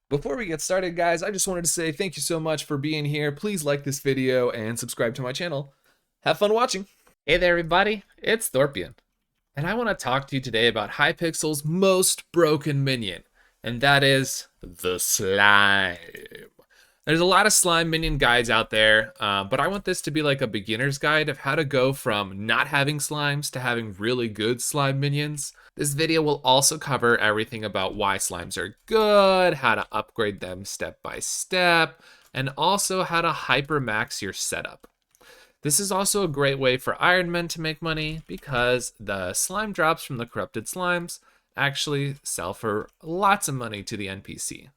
Before we get started, guys, I just wanted to say thank you so much for being here. Please like this video and subscribe to my channel. Have fun watching. Hey there, everybody. It's Thorpian, and I want to talk to you today about Hypixel's most broken minion, and that is the slime. There's a lot of slime minion guides out there, but I want this to be like a beginner's guide of how to go from not having slimes to having really good slime minions. This video will also cover everything about why slimes are good, how to upgrade them step by step, and also how to hypermax your setup. This is also a great way for Iron Men to make money because the slime drops from the corrupted slimes actually sell for lots of money to the NPC.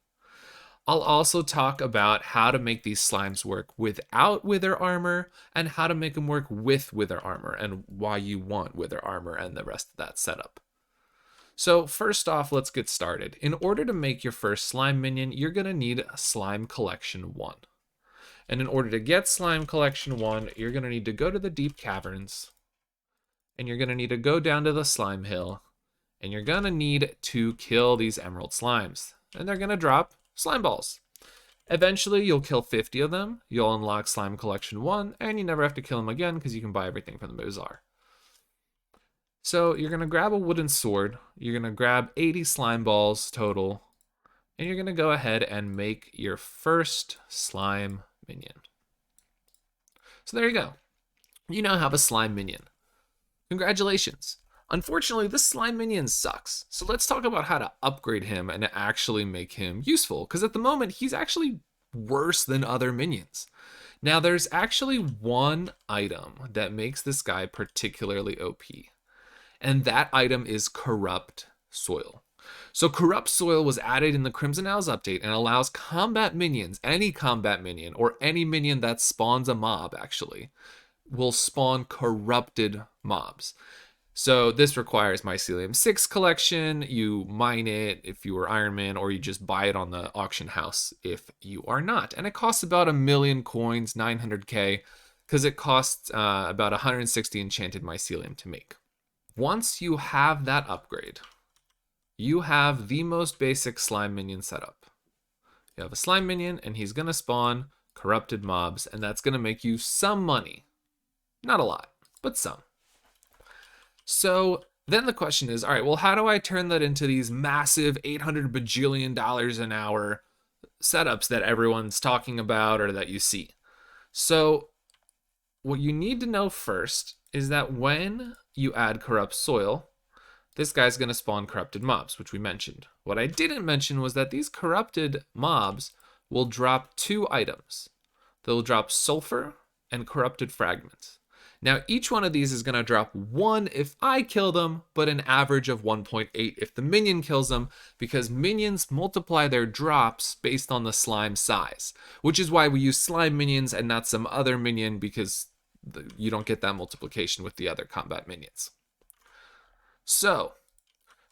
I'll also talk about how to make these slimes work without wither armor and how to make them work with wither armor and why you want wither armor and the rest of that setup. So first off, let's get started. In order to make your first slime minion, you're going to need Slime Collection 1. And in order to get Slime Collection 1, you're going to need to go to the deep caverns, and you're going to need to go down to the slime hill, and you're going to need to kill these emerald slimes. And they're going to drop slime balls. Eventually, you'll kill 50 of them, you'll unlock Slime Collection 1, and you never have to kill them again because you can buy everything from the bazaar. So you're going to grab a wooden sword, you're going to grab 80 slime balls total, and you're going to go ahead and make your first slime minion. So there you go. You now have a slime minion. Congratulations. Unfortunately, this slime minion sucks. So let's talk about how to upgrade him and actually make him useful, because at the moment he's actually worse than other minions. Now there's actually one item that makes this guy particularly OP. And that item is Corrupt Soil. So Corrupt Soil was added in the Crimson Owls update and allows combat minions, any combat minion, or any minion that spawns a mob actually, will spawn corrupted mobs. So this requires Mycelium 6 collection, you mine it if you are Iron Man, or you just buy it on the auction house if you are not. And it costs about 1,000,000 coins, 900k, because it costs about 160 enchanted Mycelium to make. Once you have that upgrade, you have the most basic slime minion setup. You have a slime minion, and he's going to spawn corrupted mobs, and that's going to make you some money. Not a lot, but some. So then the question is, all right, well, how do I turn that into these massive $800 bajillion an hour setups that everyone's talking about or that you see? So what you need to know first is that when you add corrupt soil, this guy's going to spawn corrupted mobs, which we mentioned. What I didn't mention was that these corrupted mobs will drop 2 items. They'll drop sulfur and corrupted fragments. Now, each one of these is going to drop 1 if I kill them, but an average of 1.8 if the minion kills them, because minions multiply their drops based on the slime size, which is why we use slime minions and not some other minion, because you don't get that multiplication with the other combat minions. So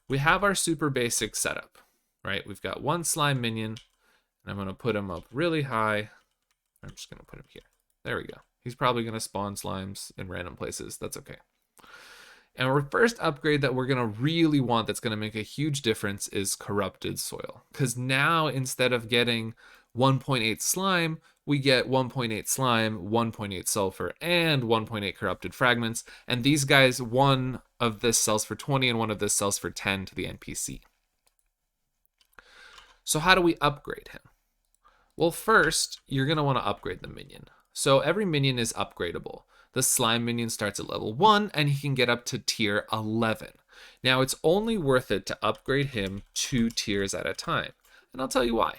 we have our super basic setup, right? We've got 1 slime minion, and I'm going to put him up really high. I'm just going to put him here. There we go. He's probably going to spawn slimes in random places. That's okay. And our first upgrade that we're going to really want that's going to make a huge difference is corrupted soil. Because now instead of getting 1.8 slime, we get 1.8 slime, 1.8 sulfur, and 1.8 corrupted fragments. And these guys, one of this sells for 20 and one of this sells for 10 to the NPC. So how do we upgrade him? Well, first, you're going to want to upgrade the minion. So every minion is upgradable. The slime minion starts at level 1 and he can get up to tier 11. Now it's only worth it to upgrade him 2 tiers at a time. And I'll tell you why.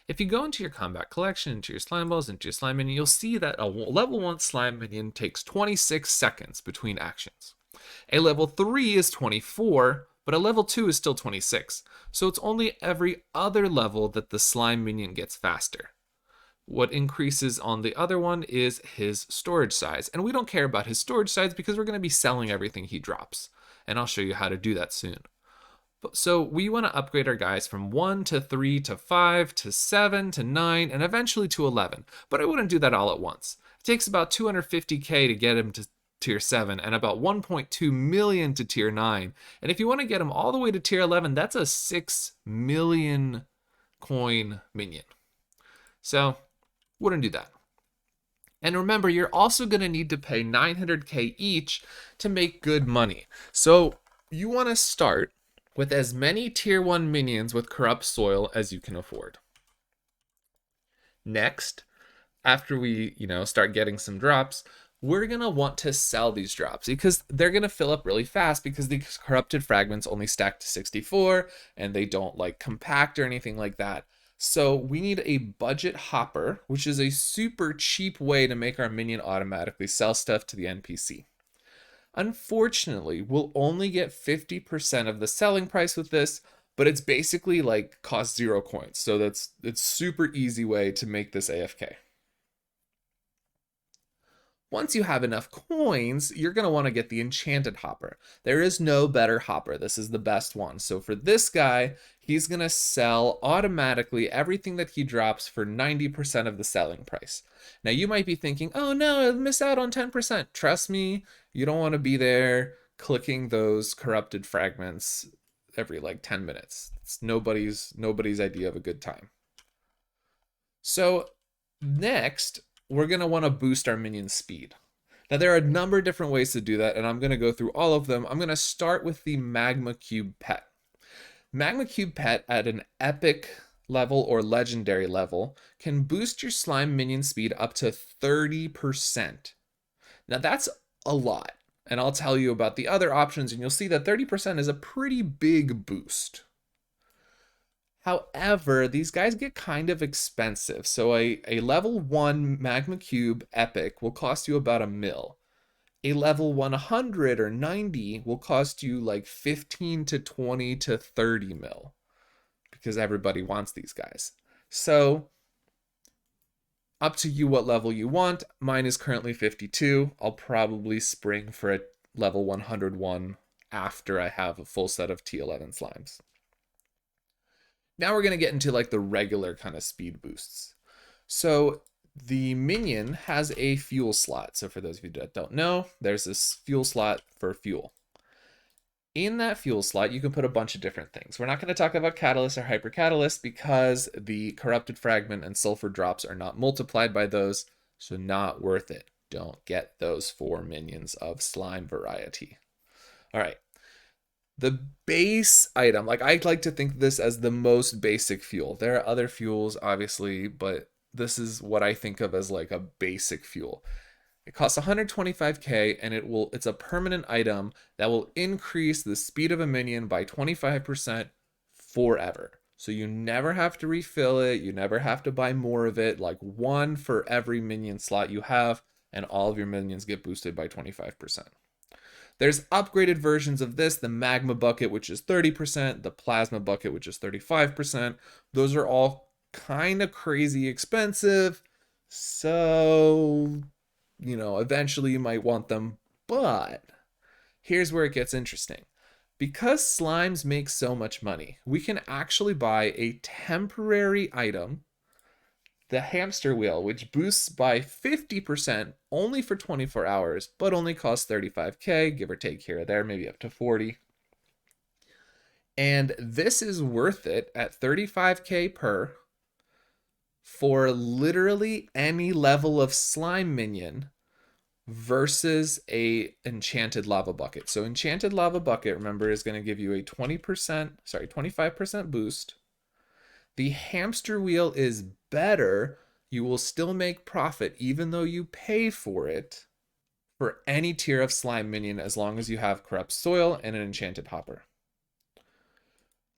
If you go into your combat collection, into your slime balls, into your slime minion, you'll see that a level 1 slime minion takes 26 seconds between actions. A level 3 is 24, but a level 2 is still 26. So it's only every other level that the slime minion gets faster. What increases on the other one is his storage size. And we don't care about his storage size because we're going to be selling everything he drops. And I'll show you how to do that soon. So we want to upgrade our guys from 1 to 3 to 5 to 7 to 9 and eventually to 11. But I wouldn't do that all at once. It takes about 250k to get him to tier 7 and about 1.2 million to tier 9. And if you want to get him all the way to tier 11, that's a 6 million coin minion. So wouldn't do that. And remember, you're also going to need to pay 900k each to make good money. So you want to start with as many tier 1 minions with corrupt soil as you can afford. Next, after we, start getting some drops, we're going to want to sell these drops because they're going to fill up really fast because these corrupted fragments only stack to 64 and they don't like compact or anything like that. So we need a budget hopper, which is a super cheap way to make our minion automatically sell stuff to the NPC. Unfortunately, we'll only get 50% of the selling price with this, but it's basically like cost 0 coins. So it's super easy way to make this AFK. Once you have enough coins, you're going to want to get the enchanted hopper. There is no better hopper. This is the best one. So for this guy, he's going to sell automatically everything that he drops for 90% of the selling price. Now you might be thinking, oh no, I'll miss out on 10%. Trust me, you don't want to be there clicking those corrupted fragments every like 10 minutes. It's nobody's idea of a good time. So next, we're going to want to boost our minion speed. Now there are a number of different ways to do that, and I'm going to go through all of them. I'm going to start with the Magma Cube Pet. Magma Cube Pet at an epic level or legendary level can boost your slime minion speed up to 30%. Now that's a lot, and I'll tell you about the other options, and you'll see that 30% is a pretty big boost. However, these guys get kind of expensive. So a level 1 Magma Cube Epic will cost you about $1 mil. A level 100 or 90 will cost you like 15 to 20 to 30 mil because everybody wants these guys. So up to you what level you want. Mine is currently 52. I'll probably spring for a level 101 after I have a full set of T11 slimes. Now we're going to get into like the regular kind of speed boosts. So the minion has a fuel slot. So for those of you that don't know, there's this fuel slot for fuel. In that fuel slot, you can put a bunch of different things. We're not going to talk about catalyst or hyper catalyst because the corrupted fragment and sulfur drops are not multiplied by those. So not worth it. Don't get those 4 minions of slime variety. All right. The base item, like I like to think of this as the most basic fuel. There are other fuels, obviously, but this is what I think of as like a basic fuel. It costs 125k and it's a permanent item that will increase the speed of a minion by 25% forever. So you never have to refill it. You never have to buy more of it, like 1 for every minion slot you have, and all of your minions get boosted by 25%. There's upgraded versions of this, the magma bucket, which is 30%, the plasma bucket, which is 35%. Those are all kind of crazy expensive. So, eventually you might want them. But here's where it gets interesting. Because slimes make so much money, we can actually buy a temporary item, the hamster wheel, which boosts by 50% only for 24 hours, but only costs 35k, give or take here or there, maybe up to 40. And this is worth it at 35k per for literally any level of slime minion versus a enchanted lava bucket. So enchanted lava bucket, remember, is going to give you a 25% boost. The hamster wheel is better. You will still make profit even though you pay for it for any tier of slime minion as long as you have corrupt soil and an enchanted hopper.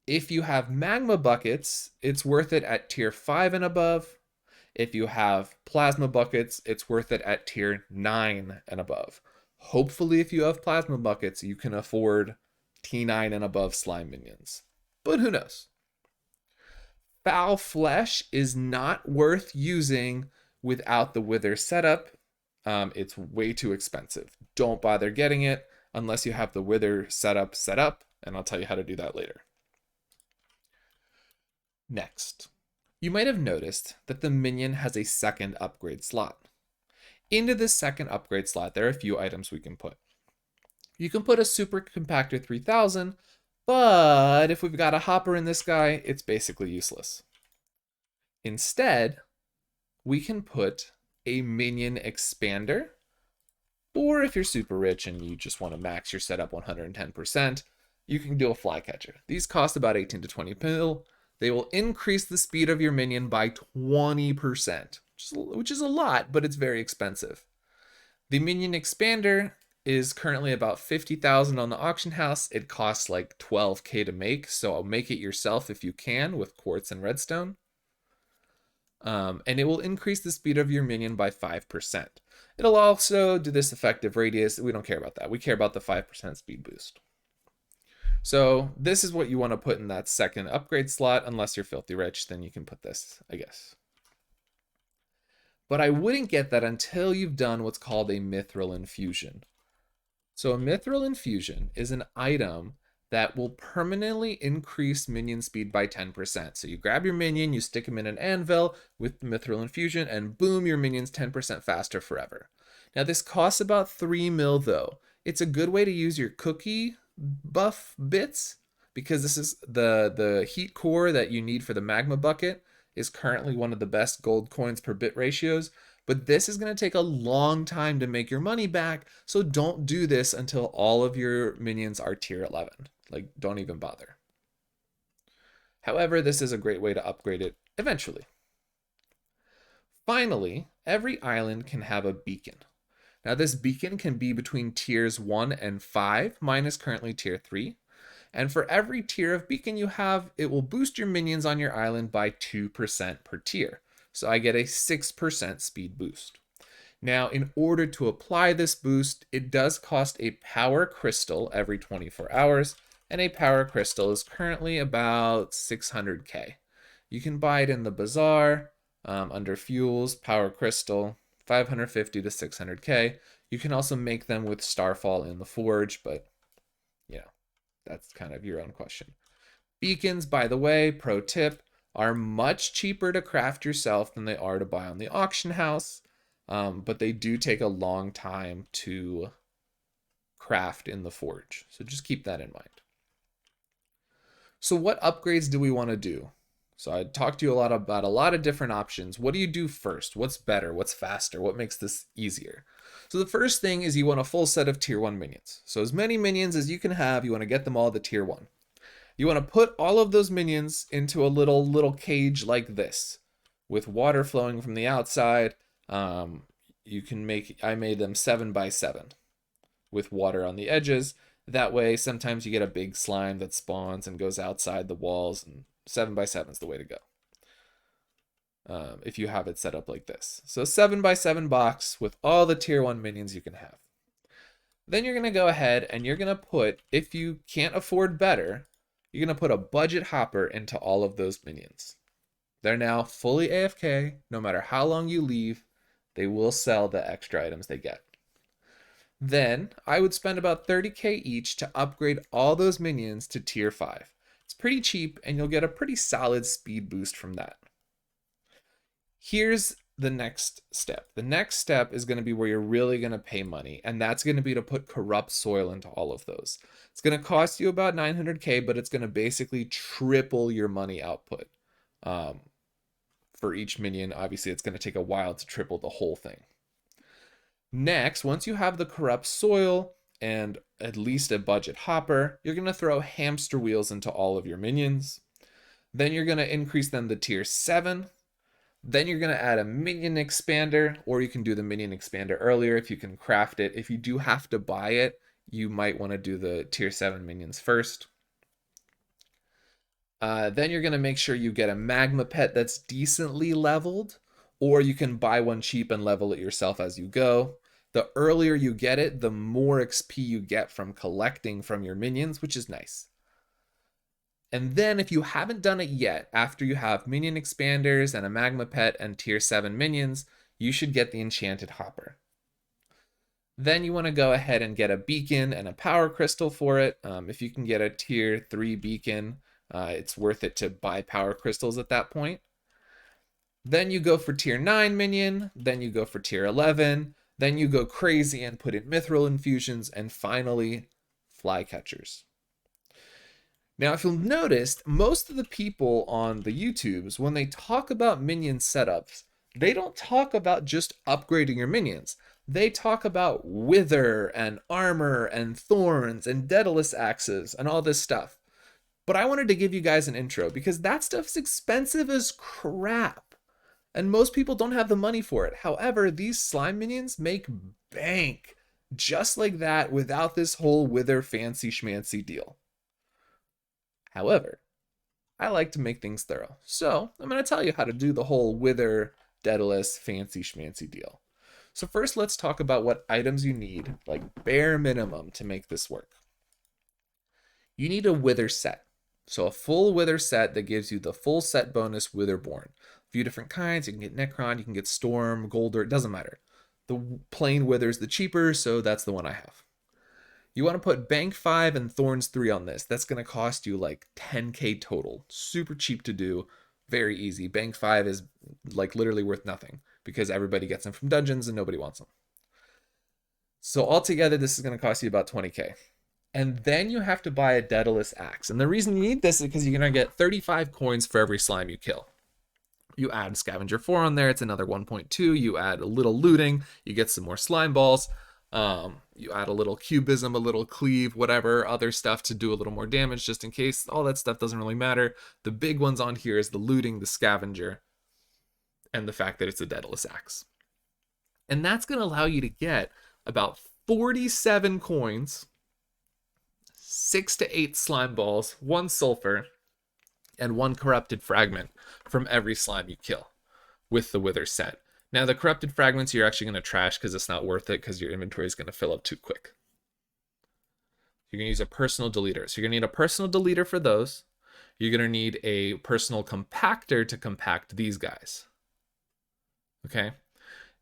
If you have magma buckets, it's worth it at tier 5 and above. If you have plasma buckets, it's worth it at tier 9 and above. Hopefully, if you have plasma buckets, you can afford T9 and above slime minions. But who knows? Foul flesh is not worth using without the wither setup. It's way too expensive. Don't bother getting it unless you have the wither setup set up, and I'll tell you how to do that later. Next, you might have noticed that the minion has a second upgrade slot. Into this second upgrade slot, there are a few items we can put. You can put a super compactor 3000, but if we've got a hopper in this guy, it's basically useless. Instead, we can put a minion expander, or if you're super rich and you just want to max your setup 110%, you can do a flycatcher. These cost about 18 to 20 mil. They will increase the speed of your minion by 20%, which is a lot, but it's very expensive. The minion expander is currently about 50,000 on the auction house. It costs like 12K to make, so I'll make it yourself if you can with quartz and redstone. And it will increase the speed of your minion by 5%. It'll also do this effective radius. We don't care about that. We care about the 5% speed boost. So this is what you want to put in that second upgrade slot. Unless you're filthy rich, then you can put this, I guess. But I wouldn't get that until you've done what's called a Mithril Infusion. So a Mithril Infusion is an item that will permanently increase minion speed by 10%. So you grab your minion, you stick him in an anvil with Mithril Infusion, and boom, your minion's 10% faster forever. Now this costs about 3 mil though. It's a good way to use your cookie buff bits, because this is the heat core that you need for the magma bucket is currently one of the best gold coins per bit ratios. But this is going to take a long time to make your money back, so don't do this until all of your minions are tier 11. Like, don't even bother. However, this is a great way to upgrade it eventually. Finally, every island can have a beacon. Now, this beacon can be between tiers 1 and 5. Mine is currently tier 3. And for every tier of beacon you have, it will boost your minions on your island by 2% per tier. So I get a 6% speed boost. Now, in order to apply this boost, it does cost a power crystal every 24 hours, and a power crystal is currently about 600k. You can buy it in the bazaar, under fuels, power crystal, 550 to 600k. You can also make them with starfall in the forge, but you know, that's kind of your own question. Beacons, by the way, pro tip, are much cheaper to craft yourself than they are to buy on the auction house, but they do take a long time to craft in the forge, so just keep that in mind. So what upgrades do we want to do? So I talked to you a lot about a lot of different options. What do you do first? What's better? What's faster? What makes this easier? So the first thing is you want a full set of tier 1 minions. So as many minions as you can have, you want to get them all to tier 1. You want to put all of those minions into a little cage like this with water flowing from the outside. You can I made them 7 by 7 with water on the edges. That way, sometimes you get a big slime that spawns and goes outside the walls, and 7 by 7 is the way to go. If you have it set up like this. So 7 by 7 box with all the tier 1 minions you can have. Then you're going to go ahead and you're going to put, if you can't afford better, you're going to put a budget hopper into all of those minions. They're now fully AFK. No matter how long you leave, they will sell the extra items they get. Then I would spend about 30k each to upgrade all those minions to tier 5. It's pretty cheap and you'll get a pretty solid speed boost from that. Here's the next step. The next step is going to be where you're really going to pay money, and that's going to be to put corrupt soil into all of those. It's going to cost you about 900k, but it's going to basically triple your money output for each minion. Obviously, it's going to take a while to triple the whole thing. Next, once you have the corrupt soil and at least a budget hopper, you're going to throw hamster wheels into all of your minions. Then you're going to increase them to tier 7. Then you're going to add a minion expander, or you can do the minion expander earlier if you can craft it. If you do have to buy it, you might want to do the tier 7 minions first. Then you're going to make sure you get a magma pet that's decently leveled, or you can buy one cheap and level it yourself as you go. The earlier you get it, the more XP you get from collecting from your minions, which is nice. And then if you haven't done it yet, after you have minion expanders and a magma pet and tier 7 minions, you should get the enchanted hopper. Then you want to go ahead and get a beacon and a power crystal for it. If you can get a tier 3 beacon, it's worth it to buy power crystals at that point. Then you go for tier 9 minion, then you go for tier 11, then you go crazy and put in mithril infusions, and finally flycatchers. Now, if you'll notice, most of the people on the YouTubes, when they talk about minion setups, they don't talk about just upgrading your minions. They talk about wither and armor and thorns and daedalus axes and all this stuff. But I wanted to give you guys an intro because that stuff's expensive as crap. And most people don't have the money for it. However, these slime minions make bank just like that without this whole wither fancy schmancy deal. However, I like to make things thorough. So I'm going to tell you how to do the whole wither daedalus fancy schmancy deal. So first, let's talk about what items you need, like bare minimum, to make this work. You need a wither set. So a full wither set that gives you the full set bonus Witherborn. A few different kinds. You can get Necron, you can get Storm, Golder, it doesn't matter. The plain wither's the cheaper, so that's the one I have. You want to put Bank 5 and Thorns 3 on this. That's going to cost you like 10k total. Super cheap to do, very easy. Bank 5 is like literally worth nothing because everybody gets them from dungeons and nobody wants them. So altogether, this is going to cost you about 20k. And then you have to buy a daedalus axe. And the reason you need this is because you're going to get 35 coins for every slime you kill. You add Scavenger 4 on there, it's another 1.2. You add a little looting, you get some more slime balls. You add a little cubism, a little cleave, whatever, other stuff to do a little more damage just in case. All that stuff doesn't really matter. The big ones on here is the looting, the scavenger, and the fact that it's a daedalus axe. And that's going to allow you to get about 47 coins, 6 to 8 slime balls, 1 sulfur, and 1 corrupted fragment from every slime you kill with the wither set. Now, the corrupted fragments you're actually going to trash because it's not worth it because your inventory is going to fill up too quick. You're going to use a personal deleter. So you're going to need a personal deleter for those. You're going to need a personal compactor to compact these guys. Okay?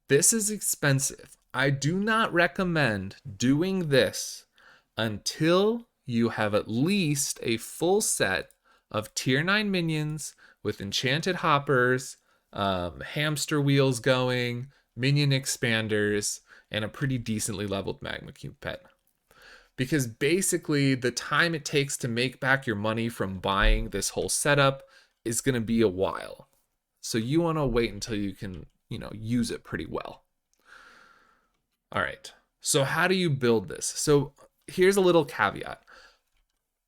This is expensive. I do not recommend doing this until you have at least a full set of tier 9 minions with enchanted hoppers, hamster wheels going, minion expanders, and a pretty decently leveled magma cube pet. Because basically the time it takes to make back your money from buying this whole setup is going to be a while. So you want to wait until you can, use it pretty well. All right. So how do you build this? So here's a little caveat.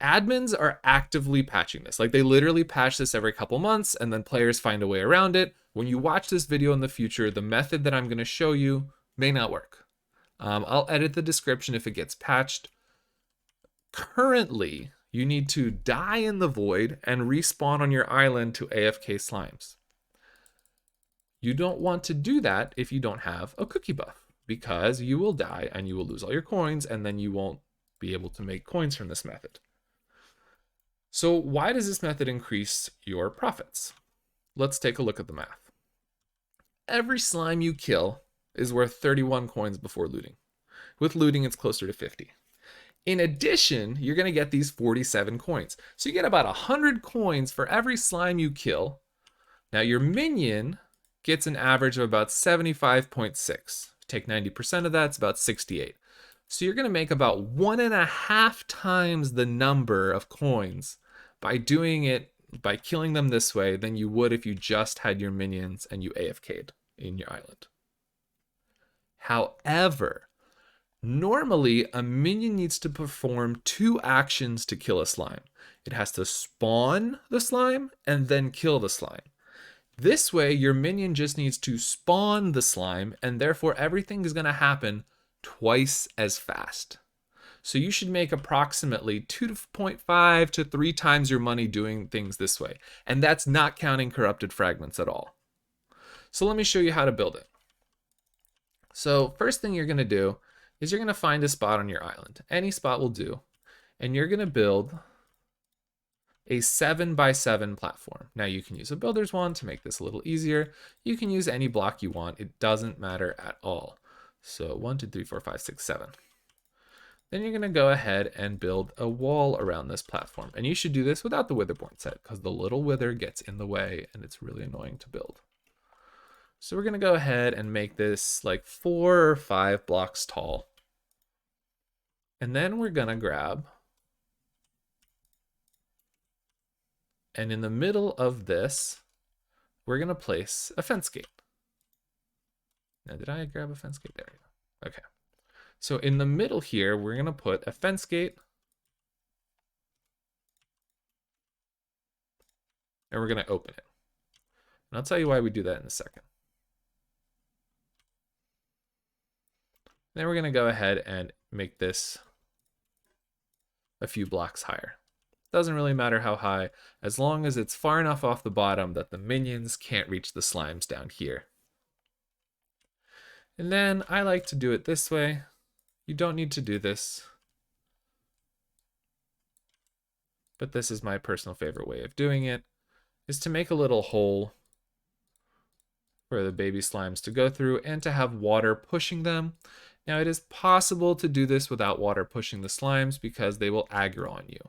Admins are actively patching this. Like they literally patch this every couple months and then players find a way around it. When you watch this video in the future, the method that I'm going to show you may not work. I'll edit the description if it gets patched. Currently, you need to die in the void and respawn on your island to AFK slimes. You don't want to do that if you don't have a cookie buff because you will die and you will lose all your coins and then you won't be able to make coins from this method. So why does this method increase your profits? Let's take a look at the math. Every slime you kill is worth 31 coins before looting. With looting, it's closer to 50. In addition, you're going to get these 47 coins. So you get about 100 coins for every slime you kill. Now your minion gets an average of about 75.6. Take 90% of that, it's about 68. So you're going to make about 1.5 times the number of coins by doing it, by killing them this way, than you would if you just had your minions and you AFK'd in your island. However, normally a minion needs to perform 2 actions to kill a slime. It has to spawn the slime and then kill the slime. This way, your minion just needs to spawn the slime and therefore everything is going to happen twice as fast. So you should make approximately 2.5 to 3 times your money doing things this way. And that's not counting corrupted fragments at all. So let me show you how to build it. So first thing you're going to do is you're going to find a spot on your island. Any spot will do. And you're going to build a 7x7 platform. Now you can use a builder's one to make this a little easier. You can use any block you want. It doesn't matter at all. So 1, 2, 3, 4, 5, 6, 7. Then you're going to go ahead and build a wall around this platform. And you should do this without the Witherborn set because the little wither gets in the way and it's really annoying to build. So we're going to go ahead and make this like 4 or 5 blocks tall. And then we're going to grab And in the middle of this, we're going to place a fence gate. Now, did I grab a fence gate? There we go. Okay. So in the middle here, we're going to put a fence gate. And we're going to open it. And I'll tell you why we do that in a second. Then we're going to go ahead and make this a few blocks higher. Doesn't really matter how high, as long as it's far enough off the bottom that the minions can't reach the slimes down here. And then I like to do it this way. You don't need to do this, but this is my personal favorite way of doing it, is to make a little hole for the baby slimes to go through and to have water pushing them. Now, it is possible to do this without water pushing the slimes because they will aggro on you.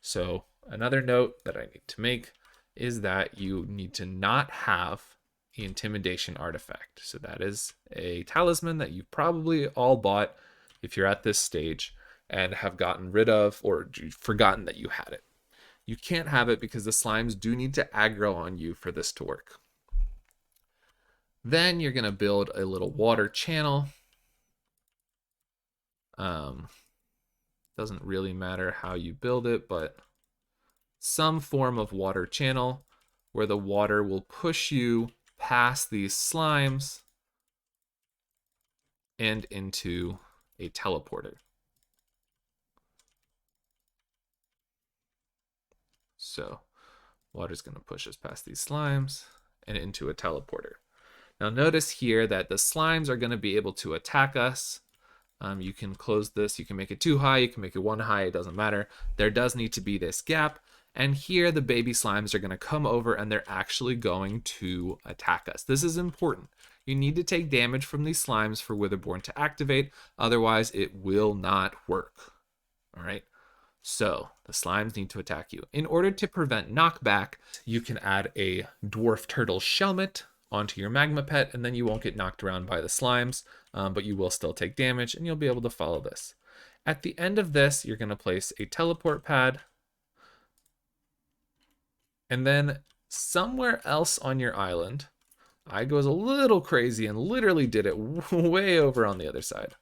So another note that I need to make is that you need to not have the intimidation artifact. So that is a talisman that you've probably all bought if you're at this stage and have gotten rid of or forgotten that you had it. You can't have it because the slimes do need to aggro on you for this to work. Then you're going to build a little water channel. Doesn't really matter how you build it, but some form of water channel where the water will push you past these slimes and into a teleporter. So water's going to push us past these slimes and into a teleporter. Now notice here that the slimes are going to be able to attack us. You can close this, you can make it 2 high, you can make it 1 high, it doesn't matter. There does need to be this gap. And here the baby slimes are going to come over and they're actually going to attack us. This is important. You need to take damage from these slimes for Witherborn to activate, otherwise it will not work. All right. So the slimes need to attack you. In order to prevent knockback, you can add a dwarf turtle shellmet onto your magma pet, and then you won't get knocked around by the slimes, but you will still take damage, and you'll be able to follow this. At the end of this, you're going to place a teleport pad, and then somewhere else on your island, I goes a little crazy and literally did it way over on the other side.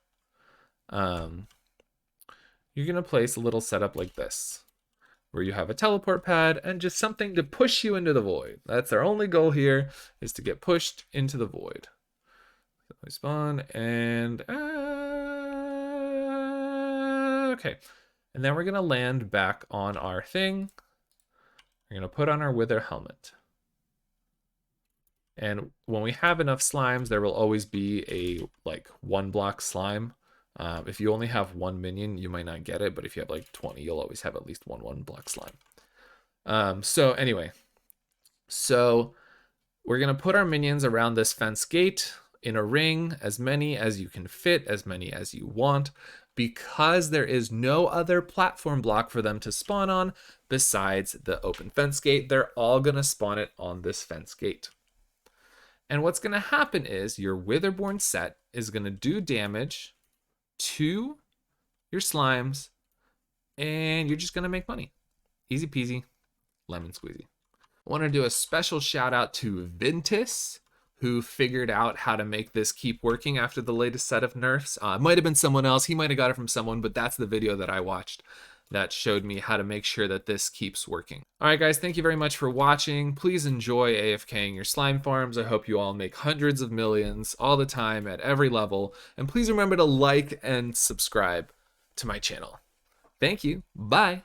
You're going to place a little setup like this, where you have a teleport pad and just something to push you into the void. That's our only goal here, is to get pushed into the void. So we spawn and okay. And then we're going to land back on our thing. We're going to put on our wither helmet. And when we have enough slimes, there will always be a 1 block slime. If you only have 1 minion, you might not get it, but if you have like 20, you'll always have at least one block slime. So anyway, so we're going to put our minions around this fence gate in a ring, as many as you can fit, as many as you want, because there is no other platform block for them to spawn on besides the open fence gate. They're all going to spawn it on this fence gate. And what's going to happen is your Witherborn set is going to do damage to your slimes, and you're just going to make money. Easy peasy, lemon squeezy. I want to do a special shout out to Ventus, who figured out how to make this keep working after the latest set of nerfs. It might have been someone else. He might have got it from someone, but that's the video that I watched that showed me how to make sure that this keeps working. All right, guys, thank you very much for watching. Please enjoy AFKing your slime farms. I hope you all make hundreds of millions all the time at every level. And please remember to like and subscribe to my channel. Thank you. Bye.